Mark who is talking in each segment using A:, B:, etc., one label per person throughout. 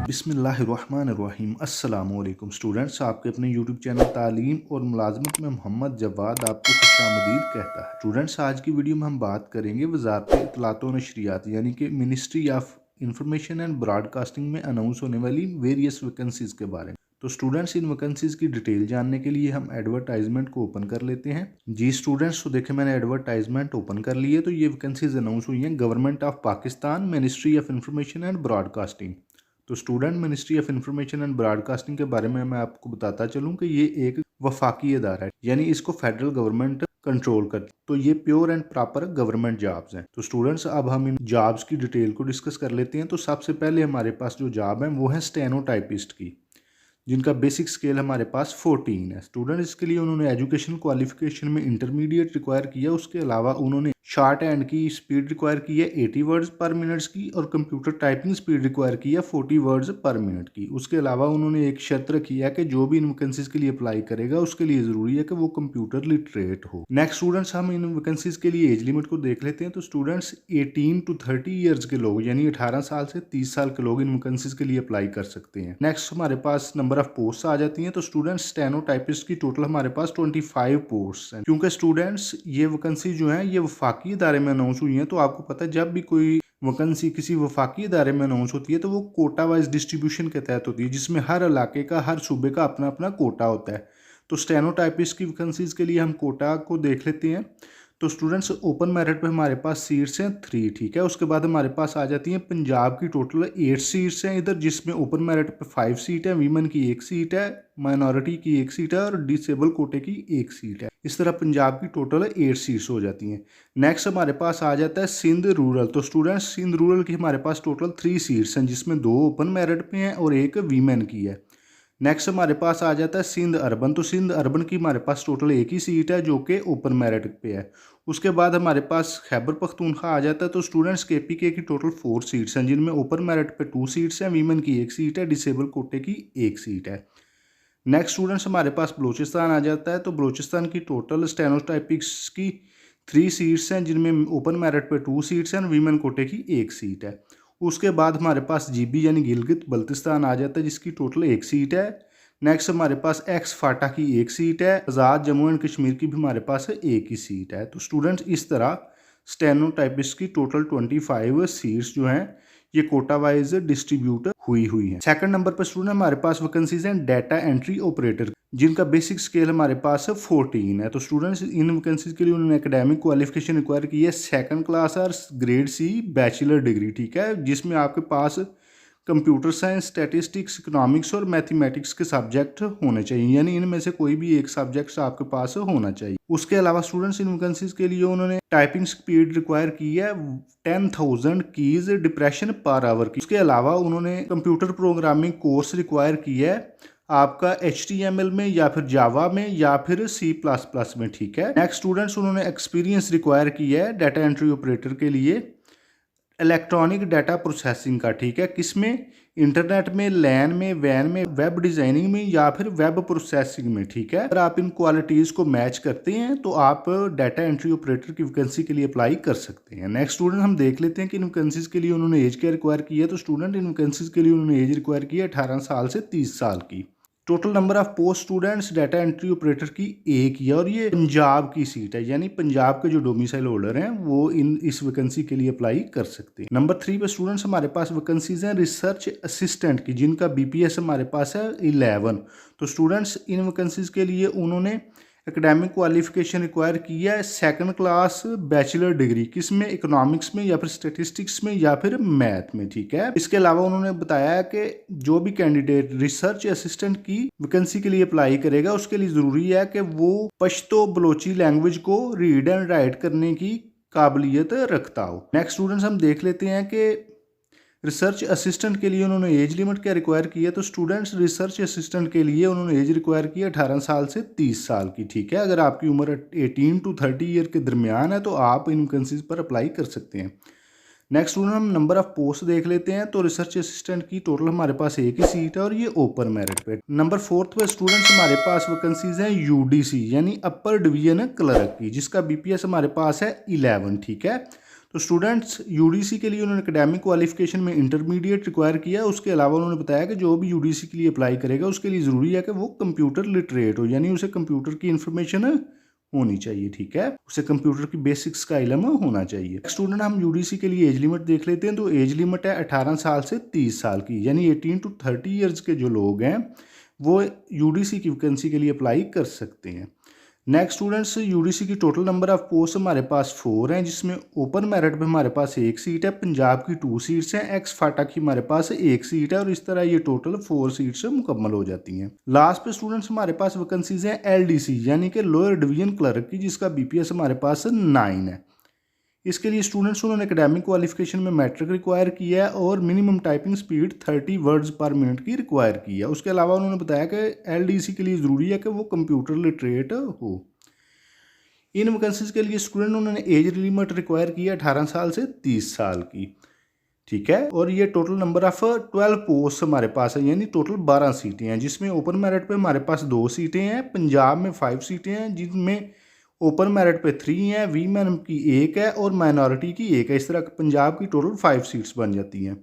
A: बिस्मिल्लाहिर्रहमानिर्रहीम अस्सलामुअलैकुम स्टूडेंट्स, आपके अपने यूट्यूब चैनल तालीम और मुलाजमत में मोहम्मद जवाद आपको खुशामदीद कहता है। स्टूडेंट्स, आज की वीडियो में हम बात करेंगे वजारत इत्तलात व नशरियात यानी कि ministry of information and broadcasting में अनाउंस होने वाली वेरियस वैकेंसीज के बारे में। तो स्टूडेंट्स, इन वैकेंसीज की डिटेल जानने के लिए हम एडवर्टाइजमेंट को ओपन कर लेते हैं। जी स्टूडेंट्स, तो देखें मैंने एडवर्टाइजमेंट ओपन कर ली है। तो ये वैकेंसीज अनाउंस हुई हैं government of Pakistan, ministry of information and broadcasting. तो student, ministry of information and broadcasting के बारे में मैं आपको बताता चलूं कि ये एक वफाकी अदारा है, यानी इसको फेडरल गवर्नमेंट कंट्रोल करती है। तो ये pure and proper government jobs हैं। तो स्टूडेंट्स, अब हम इन जॉब्स की डिटेल को डिस्कस कर लेते हैं। तो सबसे पहले हमारे पास जो जॉब है वो है स्टेनोटाइपिस्ट की, जिनका बेसिक स्केल हमारे पास 14 है। स्टूडेंट, इसके लिए उन्होंने एजुकेशन क्वालिफिकेशन में इंटरमीडिएट रिक्वायर किया। उसके अलावा उन्होंने शॉर्ट हैंड की स्पीड रिक्वायर की है 80 वर्ड्स पर मिनट की, और कंप्यूटर टाइपिंग स्पीड रिक्वायर की है 40 वर्ड्स पर मिनट की। उसके अलावा उन्होंने एक शर्त रखी है कि जो भी इन वैकेंसीज के लिए अप्लाई करेगा उसके लिए ज़रूरी है कि वो कंप्यूटर लिटरेट हो। नेक्स्ट स्टूडेंट्स, हम इन वैकेंसीज के लिए एज लिमिट को देख लेते हैं। तो स्टूडेंट्स, 18 to 30 ईयर्स के लोग यानी 18 साल से 30 साल के लोग इन वैकेंसीज के लिए अप्लाई कर सकते हैं। नेक्स्ट हमारे पास नंबर ऑफ पोस्ट आ जाती हैं। तो स्टूडेंट्स, स्टेनोटाइपिस्ट की टोटल हमारे पास 25 पोस्ट हैं। क्योंकि स्टूडेंट्स, ये वैकेंसी जो है ये वफाकी इदारे में अनाउंस हुई है। तो आपको पता है, जब भी कोई वैकेंसी किसी वफाकी इदारे में अनाउंस होती है तो वो कोटा वाइज डिस्ट्रीब्यूशन के तहत होती है, जिसमें हर इलाके का, हर सूबे का अपना अपना कोटा होता है। तो स्टेनोटाइपिस्ट की वैकेंसीज के लिए हम कोटा को देख लेते हैं। तो स्टूडेंट्स, ओपन मेरिट पे हमारे पास सीट्स हैं 3, ठीक है। उसके बाद हमारे पास आ जाती हैं पंजाब की टोटल 8 सीट्स हैं इधर, जिसमें ओपन मेरिट पे 5 सीट है, वीमेन की 1 सीट है, माइनॉरिटी की 1 सीट है और डिसेबल कोटे की 1 सीट है। इस तरह पंजाब की टोटल 8 सीट्स हो जाती हैं। नेक्स्ट हमारे पास आ जाता है सिंध रूरल। तो स्टूडेंट्स, सिंध रूरल की हमारे पास टोटल 3 सीट्स हैं, जिसमें 2 ओपन मेरिट पे हैं और 1 वीमेन की है। नेक्स्ट हमारे पास आ जाता है सिंध अर्बन। तो सिंध अर्बन की हमारे पास टोटल 1 ही सीट है जो कि ओपन मेरिट पे है। उसके बाद हमारे पास खैबर पख्तूनख्वा आ जाता है। तो स्टूडेंट्स, KPK की टोटल 4 सीट्स हैं, जिनमें ओपन मेरिट पे 2 सीट्स हैं, वीमेन की 1 सीट है, डिसेबल कोटे की 1 सीट है। नेक्स्ट स्टूडेंट्स, हमारे पास बलूचिस्तान आ जाता है। तो बलूचिस्तान की टोटल स्टेनोटाइपिक्स की 3 सीट्स हैं, जिनमें ओपन मेरिट पे 2 सीट्स हैं, वीमेन कोटे की 1 सीट है। उसके बाद हमारे पास GB यानी गिलगित बल्तिस्तान आ जाता है, जिसकी टोटल 1 सीट है। नेक्स्ट हमारे पास एक्स फाटा की 1 सीट है। आज़ाद जम्मू एंड कश्मीर की भी हमारे पास 1 ही सीट है। तो स्टूडेंट्स, इस तरह स्टेनोटाइपिस्ट की टोटल 25 सीट्स जो हैं ये कोटा वाइज डिस्ट्रीब्यूट हुई हैं। सेकंड नंबर पर स्टूडेंट हमारे पास वैकेंसीज हैं डाटा एंट्री ऑपरेटर, जिनका बेसिक स्केल हमारे पास 14 है। तो स्टूडेंट्स, इन वैकेंसीज के लिए उन्होंने एकेडमिक क्वालिफिकेशन रिक्वायर की है 2nd क्लास और ग्रेड C बैचलर डिग्री, ठीक है, जिसमें आपके पास कंप्यूटर साइंस, स्टैटिस्टिक्स, इकोनॉमिक्स और मैथमेटिक्स के सब्जेक्ट होने चाहिए, यानी इनमें से कोई भी एक सब्जेक्ट आपके पास होना चाहिए। उसके अलावा स्टूडेंट्स, इन वैकेंसीज के लिए उन्होंने टाइपिंग स्पीड रिक्वायर की है 10,000 कीज डिप्रेशन पर आवर की। उसके अलावा उन्होंने कंप्यूटर प्रोग्रामिंग कोर्स रिक्वायर की है आपका HTML में या फिर जावा में या फिर C++ में, ठीक है। नेक्स्ट स्टूडेंट्स, उन्होंने एक्सपीरियंस रिक्वायर की है डाटा एंट्री ऑपरेटर के लिए इलेक्ट्रॉनिक डाटा प्रोसेसिंग का, ठीक है, किसमें, इंटरनेट में, लैन में, वैन में, वेब डिज़ाइनिंग में या फिर वेब प्रोसेसिंग में, ठीक है। अगर आप इन क्वालिटीज़ को मैच करते हैं तो आप डाटा एंट्री ऑपरेटर की वैकेंसी के लिए अप्लाई कर सकते हैं। नेक्स्ट स्टूडेंट, हम देख लेते हैं कि इन वैकेंसीज के लिए उन्होंने एज क्या रिक्वायर की है। तो स्टूडेंट, इन वैकेंसीज के लिए उन्होंने एज रिक्वायर की है 18 साल से 30 साल की। Total number of post students data entry operator की 1 ही है, और ये पंजाब की सीट है, यानी पंजाब के जो डोमिसाइल होल्डर हैं वो इस वैकेंसी के लिए अप्लाई कर सकते हैं। नंबर 3 पे स्टूडेंट्स हमारे पास वैकेंसीज हैं रिसर्च असिस्टेंट की, जिनका BPS हमारे पास है 11। तो स्टूडेंट्स, इन वैकेंसीज के लिए उन्होंने एकेडमिक क्वालिफिकेशन रिक्वायर की है 2nd क्लास बैचलर डिग्री, किसमें, इकोनॉमिक्स में या फिर स्टैटिस्टिक्स में या फिर मैथ में, ठीक है। इसके अलावा उन्होंने बताया है कि जो भी कैंडिडेट रिसर्च असिस्टेंट की वैकेंसी के लिए अप्लाई करेगा उसके लिए ज़रूरी है कि वो पश्तो बलोची लैंग्वेज को रीड एंड राइट करने की काबिलियत रखता हो। नेक्स्ट स्टूडेंट्स, हम देख लेते हैं कि रिसर्च असिस्टेंट के लिए उन्होंने एज लिमिट क्या रिक्वायर की है। तो स्टूडेंट्स, रिसर्च असिस्टेंट के लिए उन्होंने एज रिक्वायर की है 18 साल से 30 साल की, ठीक है। अगर आपकी उम्र 18 to 30 ईयर के दरमियान है तो आप इन वैकेंसीज पर अप्लाई कर सकते हैं। नेक्स्ट स्टूडेंट, हम नंबर ऑफ पोस्ट देख लेते हैं। तो रिसर्च असिस्टेंट की टोटल हमारे पास 1 ही सीट है और ये ओपन मेरिट पे। नंबर 4 पे स्टूडेंट्स हमारे पास वैकेंसीज हैं UDC यानी अपर डिवीजन क्लर्क की, जिसका BPS हमारे पास है 11, ठीक है। तो स्टूडेंट्स यूडीसी के लिए उन्होंने एकेडमिक क्वालिफिकेशन में इंटरमीडिएट रिक्वायर किया। उसके अलावा उन्होंने बताया कि जो भी यूडीसी के लिए अप्लाई करेगा उसके लिए ज़रूरी है कि वो कंप्यूटर लिटरेट हो, यानी उसे कंप्यूटर की इन्फॉर्मेशन होनी चाहिए। ठीक है, उसे कंप्यूटर की बेसिक्स का इल्म होना चाहिए। स्टूडेंट हम यूडीसी के लिए एज लिमिट देख लेते हैं। तो एज लिमिट है 18 साल से 30 साल की, यानी 18 to 30 ईयर्स के जो लोग हैं वो यूडीसी की वैकेंसी के लिए अप्लाई कर सकते हैं। नेक्स्ट स्टूडेंट्स, यूडीसी की टोटल नंबर ऑफ पोस्ट हमारे पास 4 हैं, जिसमें ओपन मेरिट पे हमारे पास 1 सीट है, पंजाब की 2 सीट्स हैं, एक्स फाटा की हमारे पास 1 सीट है, और इस तरह ये टोटल 4 सीट्स मुकम्मल हो जाती हैं। लास्ट पे स्टूडेंट्स हमारे पास वैकेंसीज हैं एलडीसी यानी कि लोअर डिवीजन क्लर्क की, जिसका बीपीएस हमारे पास 9 है। इसके लिए स्टूडेंट्स उन्होंने एकेडमिक क्वालिफिकेशन में मैट्रिक रिक्वायर किया है और मिनिमम टाइपिंग स्पीड 30 वर्ड्स पर मिनट की रिक्वायर की है। उसके अलावा उन्होंने बताया कि एलडीसी के लिए ज़रूरी है कि वो कंप्यूटर लिटरेट हो। इन वैकेंसीज के लिए स्टूडेंट उन्होंने एज लिमिट रिक्वायर की है 18 साल से 30 साल की। ठीक है, और ये टोटल नंबर ऑफ 12 पोस्ट हमारे पास है, यानी टोटल 12 सीटें हैं, जिसमें ओपन मेरिट पे हमारे पास 2 सीटें हैं, पंजाब में 5 सीटें हैं, जिनमें ओपन मेरिट पे 3 हैं, वीमेन की 1 है और माइनॉरिटी की 1 है। इस तरह पंजाब की टोटल 5 सीट्स बन जाती हैं।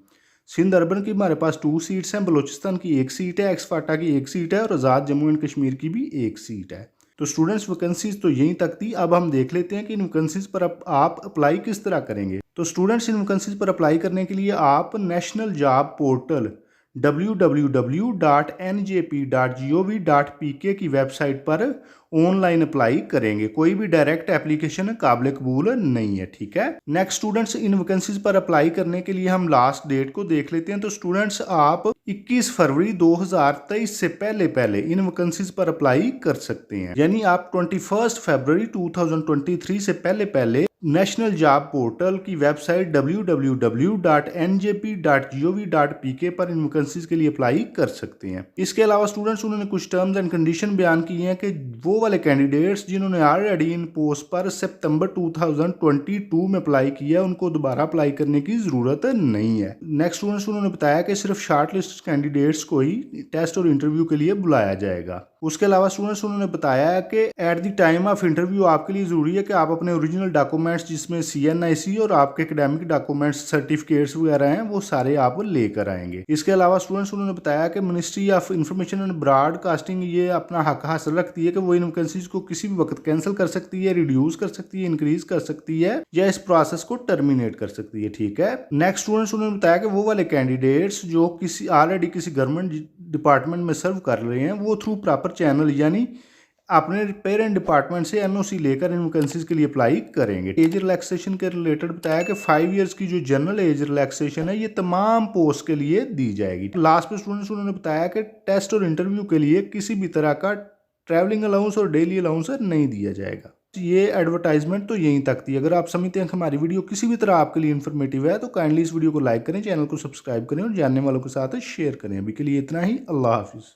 A: सिंध अर्बन की हमारे पास 2 सीट्स हैं, बलोचिस्तान की 1 सीट है, एक्स फाटा की 1 सीट है और आज़ाद जम्मू एंड कश्मीर की भी 1 सीट है। तो स्टूडेंट्स वैकेंसीज तो यहीं तक थी। अब हम देख लेते हैं कि इन वैकेंसीज पर आप अप्लाई किस तरह करेंगे। तो स्टूडेंट्स इन वैकेंसीज पर अप्लाई करने के लिए आप नेशनल जॉब पोर्टल www.njp.gov.pk की वेबसाइट पर ऑनलाइन अप्लाई करेंगे। कोई भी डायरेक्ट एप्लीकेशन काबिल कबूल नहीं है। ठीक है, नेक्स्ट स्टूडेंट्स इन वैकेंसीज पर अप्लाई करने के लिए हम लास्ट डेट को देख लेते हैं। तो स्टूडेंट्स आप 21 फरवरी 2023 से पहले इन वैकेंसीज पर अप्लाई कर सकते हैं, यानी आप 21 फरवरी 2023 से पहले नेशनल जॉब पोर्टल की वेबसाइट www.njp.gov.pk पर इन वैकेंसीज के लिए अप्लाई कर सकते हैं। इसके अलावा स्टूडेंट्स उन्होंने कुछ टर्म्स एंड कंडीशन बयान किए हैं कि वो वाले कैंडिडेट्स जिन्होंने ऑलरेडी इन पोस्ट पर सितंबर 2022 में अप्लाई किया है उनको दोबारा अप्लाई करने की ज़रूरत नहीं है। नेक्स्ट स्टूडेंट्स उन्होंने बताया कि सिर्फ शार्ट लिस्ट कैंडिडेट्स को ही टेस्ट और इंटरव्यू के लिए बुलाया जाएगा। उसके अलावा स्टूडेंट्स उन्होंने बताया कि at the time of interview आपके लिए ज़रूरी है कि आप अपने ओरिजिनल डॉक्यूमेंट्स जिसमें CNIC और आपके एकेडमिक डॉक्यूमेंट्स सर्टिफिकेट्स वगैरह हैं वो सारे आप लेकर आएंगे। इसके अलावा स्टूडेंट्स उन्होंने बताया कि ministry of information and broadcasting ये अपना हक हासिल रखती है कि वो इन वैकेंसीज को किसी भी वक्त कैंसिल कर सकती है, रिड्यूस कर सकती है, इंक्रीज कर सकती है या इस प्रोसेस को टर्मिनेट कर सकती है। ठीक है, नेक्स्ट स्टूडेंट्स उन्होंने बताया कि वो वाले कैंडिडेट्स जो किसी ऑलरेडी किसी गवर्नमेंट डिपार्टमेंट में सर्व कर रहे हैं वो थ्रू प्रॉपर चैनल यानी अपने पेरेंट डिपार्टमेंट से NOC लेकर इन वैकेंसीज के लिए अप्लाई करेंगे। एज रिलैक्सेशन के रिलेटेड बताया कि 5 इयर्स की जो जनरल एज रिलैक्सेशन है ये तमाम पोस्ट के लिए दी जाएगी। लास्ट में स्टूडेंट्स उन्होंने बताया कि टेस्ट और इंटरव्यू के लिए किसी भी तरह का ट्रैवलिंग अलाउंस और डेली अलाउंस नहीं दिया जाएगा। ये एडवर्टाइजमेंट तो यहीं तक थी। अगर आप समझते हैं कि हमारी वीडियो किसी भी तरह आपके लिए इन्फॉर्मेटिव है तो काइंडली इस वीडियो को लाइक करें, चैनल को सब्सक्राइब करें और जानने वालों के साथ शेयर करें। अभी के लिए इतना ही। अल्लाह हाफिज़।